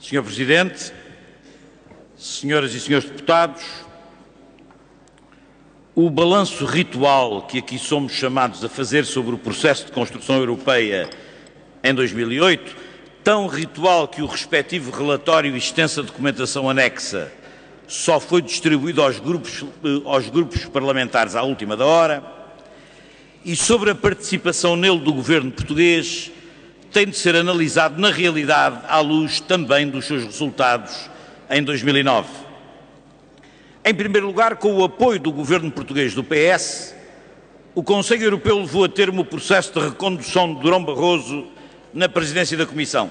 Senhor Presidente, senhoras e senhores deputados, o balanço ritual que aqui somos chamados a fazer sobre o processo de construção europeia em 2008, tão ritual que o respectivo relatório e extensa documentação anexa só foi distribuído aos grupos parlamentares à última da hora, e sobre a participação nele do governo português, tem de ser analisado na realidade à luz também dos seus resultados em 2009. Em primeiro lugar, com o apoio do governo português do PS, o Conselho Europeu levou a termo o processo de recondução de Durão Barroso na presidência da Comissão,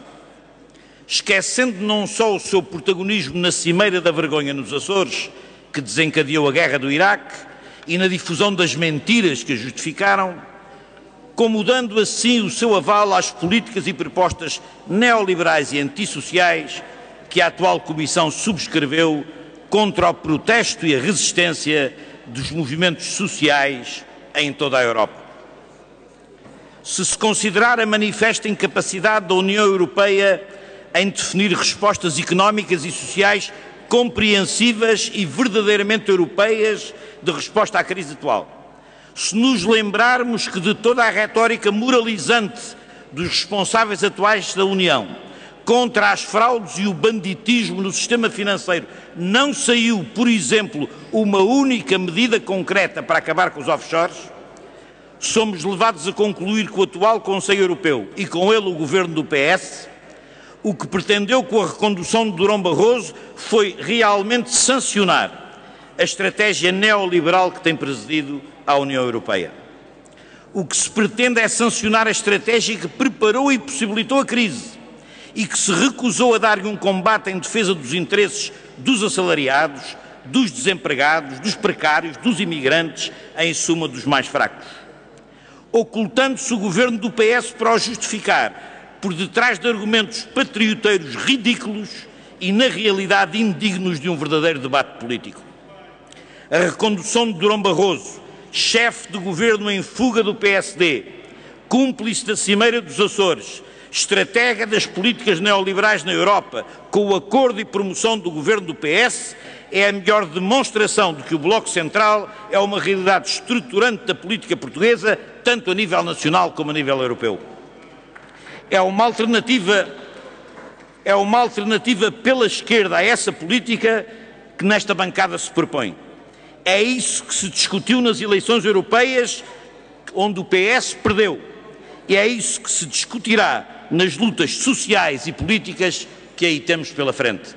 esquecendo não só o seu protagonismo na Cimeira da Vergonha nos Açores, que desencadeou a guerra do Iraque, e na difusão das mentiras que a justificaram, como dando assim o seu aval às políticas e propostas neoliberais e antissociais que a atual Comissão subscreveu contra o protesto e a resistência dos movimentos sociais em toda a Europa. Se considerar a manifesta incapacidade da União Europeia em definir respostas económicas e sociais compreensivas e verdadeiramente europeias de resposta à crise atual, se nos lembrarmos que de toda a retórica moralizante dos responsáveis atuais da União contra as fraudes e o banditismo no sistema financeiro não saiu, por exemplo, uma única medida concreta para acabar com os offshores, somos levados a concluir que o atual Conselho Europeu e com ele o governo do PS, o que pretendeu com a recondução de Durão Barroso foi realmente sancionar a estratégia neoliberal que tem presidido à União Europeia. O que se pretende é sancionar a estratégia que preparou e possibilitou a crise e que se recusou a dar-lhe um combate em defesa dos interesses dos assalariados, dos desempregados, dos precários, dos imigrantes, em suma dos mais fracos. Ocultando-se o governo do PS para o justificar por detrás de argumentos patrioteiros ridículos e, na realidade, indignos de um verdadeiro debate político. A recondução de Durão Barroso, chefe de governo em fuga do PSD, cúmplice da Cimeira dos Açores, estratega das políticas neoliberais na Europa, com o acordo e promoção do governo do PS, é a melhor demonstração de que o Bloco Central é uma realidade estruturante da política portuguesa, tanto a nível nacional como a nível europeu. É uma alternativa pela esquerda a essa política que nesta bancada se propõe. É isso que se discutiu nas eleições europeias, onde o PS perdeu. E é isso que se discutirá nas lutas sociais e políticas que aí temos pela frente.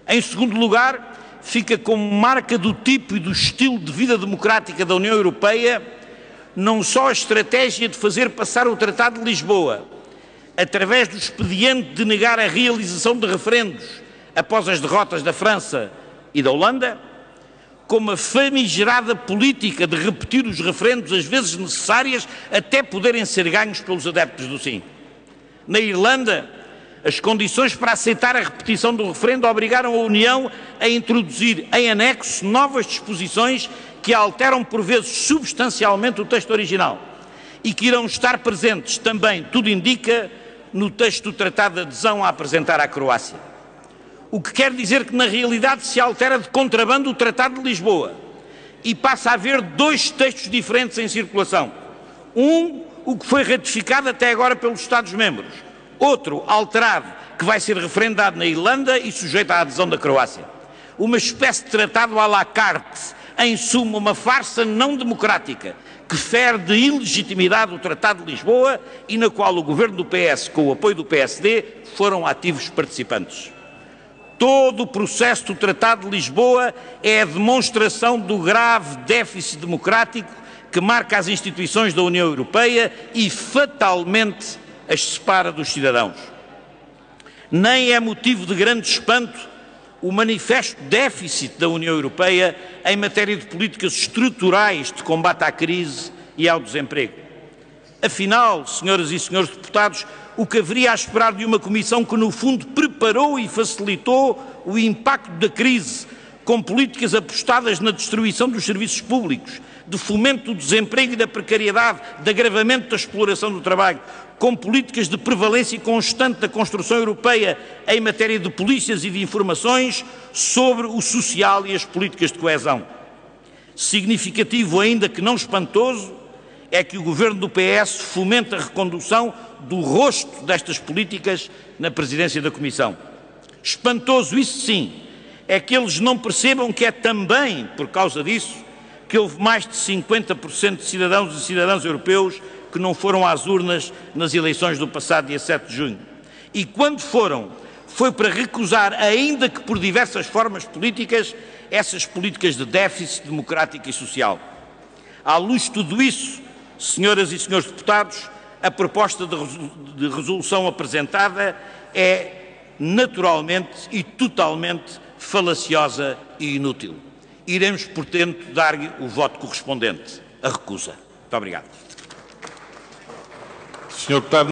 Em segundo lugar, fica como marca do tipo e do estilo de vida democrática da União Europeia não só a estratégia de fazer passar o Tratado de Lisboa, através do expediente de negar a realização de referendos após as derrotas da França e da Holanda, como a famigerada política de repetir os referendos às vezes necessárias até poderem ser ganhos pelos adeptos do sim. Na Irlanda, as condições para aceitar a repetição do referendo obrigaram a União a introduzir em anexo novas disposições que alteram por vezes substancialmente o texto original e que irão estar presentes também, tudo indica, no texto do Tratado de Adesão a apresentar à Croácia. O que quer dizer que, na realidade, se altera de contrabando o Tratado de Lisboa e passa a haver dois textos diferentes em circulação. Um, o que foi ratificado até agora pelos Estados-membros. Outro, alterado, que vai ser referendado na Irlanda e sujeito à adesão da Croácia. Uma espécie de tratado à la carte, em suma, uma farsa não democrática, que fere de ilegitimidade o Tratado de Lisboa e na qual o governo do PS, com o apoio do PSD, foram ativos participantes. Todo o processo do Tratado de Lisboa é a demonstração do grave déficit democrático que marca as instituições da União Europeia e fatalmente as separa dos cidadãos. Nem é motivo de grande espanto o manifesto déficit da União Europeia em matéria de políticas estruturais de combate à crise e ao desemprego. Afinal, senhoras e senhores deputados, o que haveria a esperar de uma Comissão que, no fundo, preparou e facilitou o impacto da crise com políticas apostadas na destruição dos serviços públicos, de fomento do desemprego e da precariedade, de agravamento da exploração do trabalho, com políticas de prevalência constante da construção europeia em matéria de polícias e de informações sobre o social e as políticas de coesão. Significativo, ainda que não espantoso, é que o governo do PS fomenta a recondução do rosto destas políticas na presidência da Comissão. Espantoso, isso sim, é que eles não percebam que é também por causa disso que houve mais de 50% de cidadãos e cidadãs europeus que não foram às urnas nas eleições do passado dia 7 de junho. E quando foram, foi para recusar, ainda que por diversas formas políticas, essas políticas de déficit democrático e social. À luz de tudo isso, senhoras e senhores deputados, a proposta de resolução apresentada é naturalmente e totalmente falaciosa e inútil. Iremos, portanto, dar-lhe o voto correspondente, a recusa. Muito obrigado. Senhor deputado.